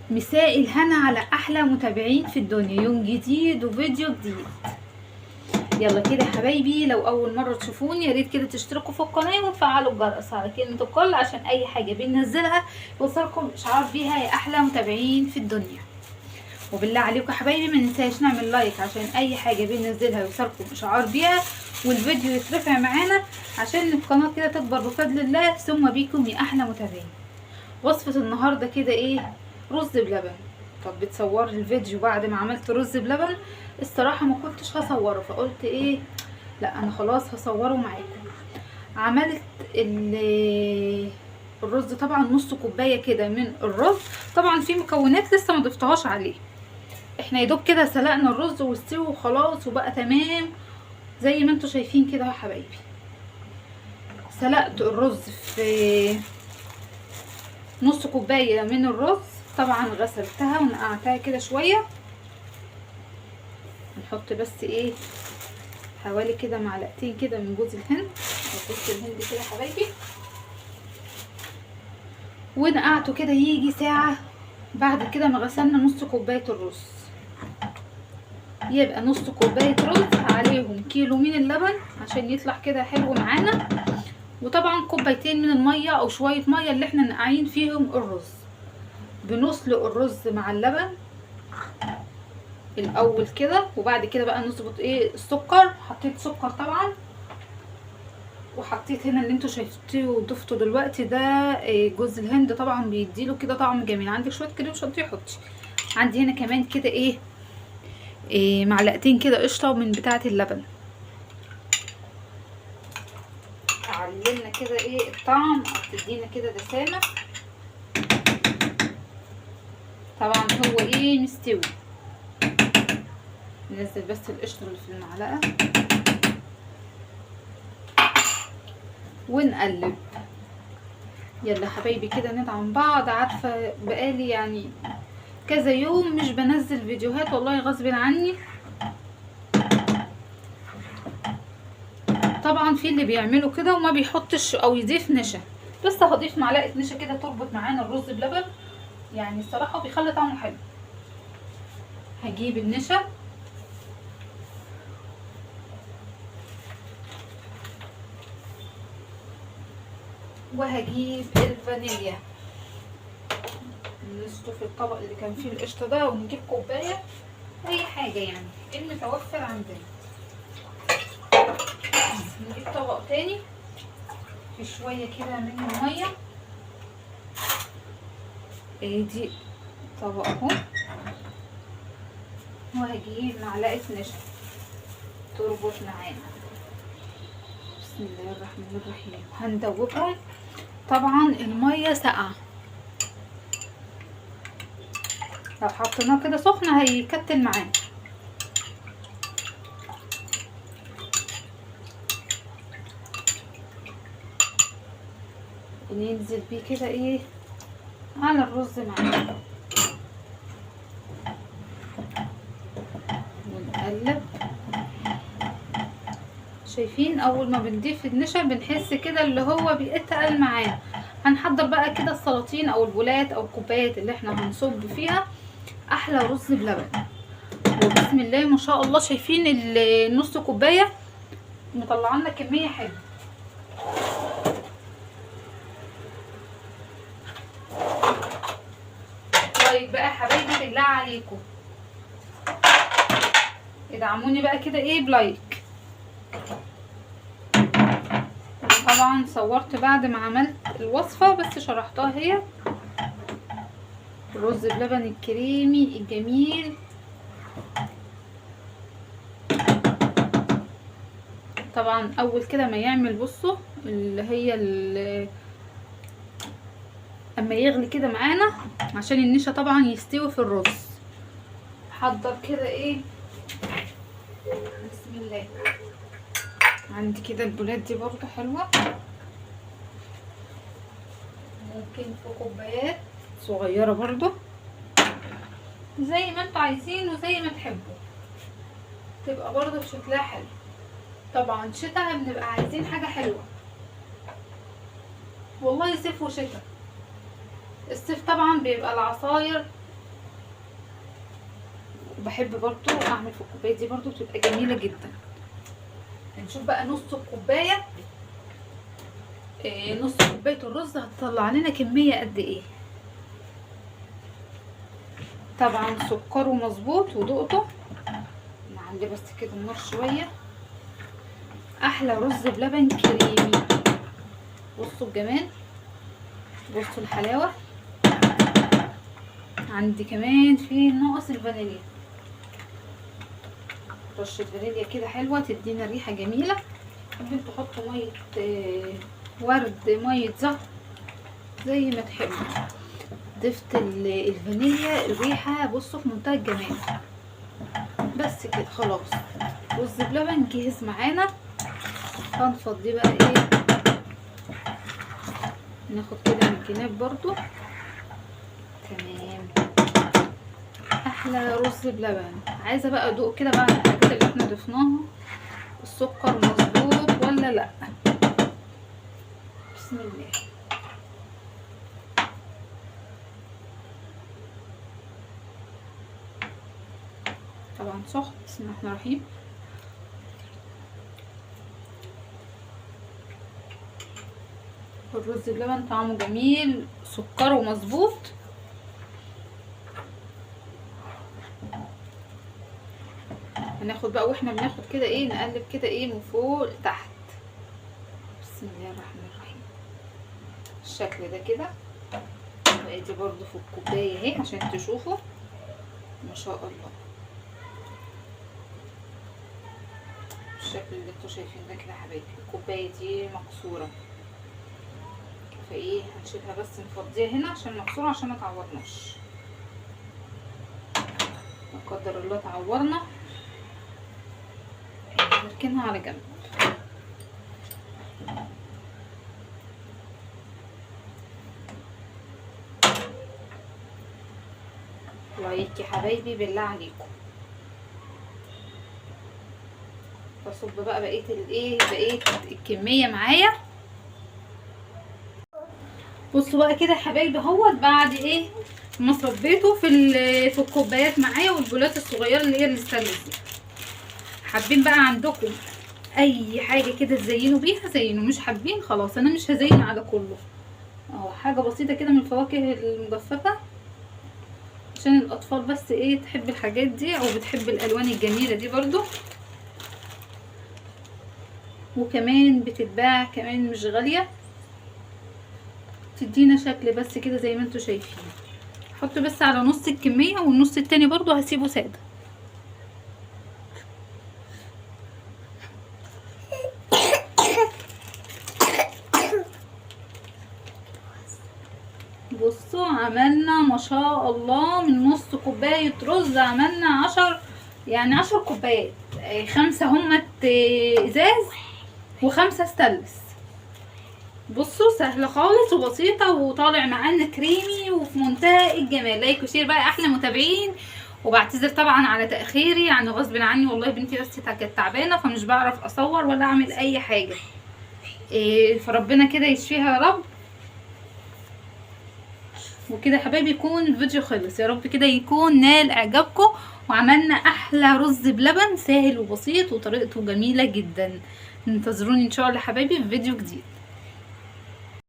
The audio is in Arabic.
مساء الهنا على احلى متابعين في الدنيا. يوم جديد وفيديو جديد. يلا كده يا حبايبي، لو اول مره تشوفوني يا ريت كده تشتركوا في القناه وتفعلوا الجرس على كلمه الكل عشان اي حاجه بننزلها يوصلكم اشعار بيها يا احلى متابعين في الدنيا. وبالله عليكم يا حبايبي ما ننساش نعمل لايك عشان اي حاجه بننزلها يوصلكم اشعار بيها والفيديو يترفع معانا عشان القناه كده تكبر بفضل الله ثم بيكم يا احلى متابعين. وصفه النهارده كده ايه؟ رز بلبن. طب بتصور الفيديو بعد ما عملت رز بلبن؟ الصراحه ما كنتش هصوره، فقلت ايه، لا انا خلاص هصوره معاكم. عملت الرز طبعا نص كوبايه كده من الرز. طبعا في مكونات لسه ما ضفتهاش عليه، احنا يدوب كده سلقنا الرز واستوى وخلاص وبقى تمام زي ما انتوا شايفين كده يا حبايبي. سلقت الرز في نص كوبايه من الرز، طبعا غسلتها ونقعتها كده شويه. نحط بس ايه، حوالي كده معلقتين كده من جوز الهند او جوز الهند كده يا حبايبي، ونقعته كده يجي ساعه. بعد كده ما غسلنا نص كوبايه الرز، يبقى نص كوبايه رز عليهم كيلو من اللبن عشان يطلع كده حلو معانا، وطبعا كوبايتين من الميه او شويه ميه اللي احنا نقعين فيهم الرز. بنسلق الرز مع اللبن الاول كده، وبعد كده بقى نظبط ايه السكر. حطيت سكر طبعا، وحطيت هنا اللي انتوا شايفتوه وضفته دلوقتي ده جوز الهند، طبعا بيديله كده طعم جميل. عندك شويه كريم شانتيه حطي. عندي هنا كمان كده ايه معلقتين كده قشطه من بتاعه اللبن. علمنا كده ايه الطعم او تدينا كده دسامه. طبعا هو ايه مستوي. ننزل بس القشطه اللي في المعلقه ونقلب. يلا حبايبي كده ندعم بعض. عارفه بقالي يعني كذا يوم مش بنزل فيديوهات والله غصب عني. طبعا في اللي بيعملوا كده وما بيحطش او يضيف نشا، بس هضيف معلقه نشا كده تربط معانا الرز بلبن، يعني الصراحه بيخلي طعمه حلو. هجيب النشا وهجيب الفانيليا، نصف الطبق اللي كان فيه القشطه ده، ونجيب كوبايه اي حاجه يعني المتوفر عندنا. نجيب طبق تاني في شويه كده من الميه. دي طبق اهو، وهجيب معلقه نشا تربط معانا. بسم الله الرحمن الرحيم. هندوبهم. طبعا الميه ساقعه، لو حطيناه كده سخن هيكتل معانا. ننزل بيه كده ايه على الرز معانا ونقلب. شايفين اول ما بنضيف النشا بنحس كده اللي هو بيتقل معانا. هنحضر بقى كده السلاطين او البولات او الكوبايات اللي احنا هنصب فيها احلى رز بلبن. وبسم الله ما شاء الله، شايفين النص كوبايه مطلع لنا كميه حلوه. طيب بقى يا حبايبي بالله عليكم ادعموني بقى كده ايه بلايك. طبعا صورت بعد ما عملت الوصفه بس شرحتها هي. الرز بلبن الكريمي الجميل. طبعا اول كده ما يعمل بصوا اللي هي اما يغلي كده معانا عشان النشا طبعا يستوي في الرز. حضر كده ايه، بسم الله. عندي كده البولات دي برضو حلوه، ممكن في كوبايات صغيره برضو زي ما انتوا عايزين وزي ما تحبوا، تبقى برضو شكلها حلو. طبعا شتا بنبقى عايزين حاجه حلوه والله، صيف وشتا. الصيف طبعا بيبقى العصاير بحب برضو اعمل في الكوبايه دي برضو، بتبقى جميله جدا. هنشوف بقى نص الكوبايه، نص كوبايه الرز هتطلع لنا كميه قد ايه. طبعا سكره مظبوط ودقته. نعلي بس كده النار شويه. احلى رز بلبن كريمي. بصوا الجمال، بصوا الحلاوه. عندي كمان في ناقص الفانيليا، رشه فانيليا كده حلوه تدينا ريحه جميله. ممكن تحطوا ميه ورد، ميه زهر، زي ما تحبوا. ضفت الفانيليا، الريحه بصوا في منتهى الجمال. بس كده خلاص، رز بلبن جهز معانا. هنفضيه بقى ايه، ناخد كده من الجناب برضو. تمام، احلى رز بلبن. عايزه بقى ادوق كده بقى الحاجات اللي احنا ضفناها، السكر مظبوط ولا لا. بسم الله. طبعا سخن. بسم الله الرحمن الرحيم. الرز بلبن طعمه جميل، سكره مظبوط. هناخد بقى واحنا بناخد كده ايه، نقلب كده ايه من فوق لتحت. بسم الله الرحمن الرحيم. الشكل ده كده. وادي برضو في الكوبايه اهي عشان تشوفوا ما شاء الله الشكل اللي انتوا شايفين ده كده يا حبايبي. الكوبايه دي مكسوره، فايه هنشيلها بس نفضيها هنا عشان مكسوره، عشان ما تعورناش. لا قدر الله تعورنا، نركنها على جنب. لايك يا حبايبي بالله عليكم. بصب بقى بقيه الكميه معايا. بصوا بقى كده يا حبايبي اهوت، بعد ايه ما صبيته في الكوبايات معايا والبولات الصغيره اللي هي الستانلس دي. حابين بقى عندكم اي حاجه كده تزينوا بيها زينوا، مش حابين خلاص انا مش هزين على كله. اهو حاجه بسيطه كده من الفواكه المجففه، عشان الاطفال بس ايه تحب الحاجات دي، او بتحب الالوان الجميله دي برضو. وكمان بتتباع كمان مش غاليه، تدينا شكل بس كده زي ما انتوا شايفين. حط بس على نص الكميه، والنص التاني برضو هسيبه ساده. بصوا عملنا ما شاء الله من نص كوبايه رز عملنا 10 كوبايات. 5 همت ازاز و5 ستانلس. بصوا سهله خالص وبسيطه، وطالع معانا كريمي وفي منتهى الجمال. لايك وشير بقى احلى متابعين. وبعتذر طبعا على تاخيري، يعني غصب عني والله. بنتي بس كانت تعبانه فمش بعرف اصور ولا اعمل اي حاجه. فربنا كده يشفيها يا رب. وكده يا حبايبي يكون الفيديو خلص. يا رب كده يكون نال اعجابكم، وعملنا احلى رز بلبن سهل وبسيط وطريقته جميله جدا. انتظروني ان شاء الله يا حبايبي في فيديو جديد.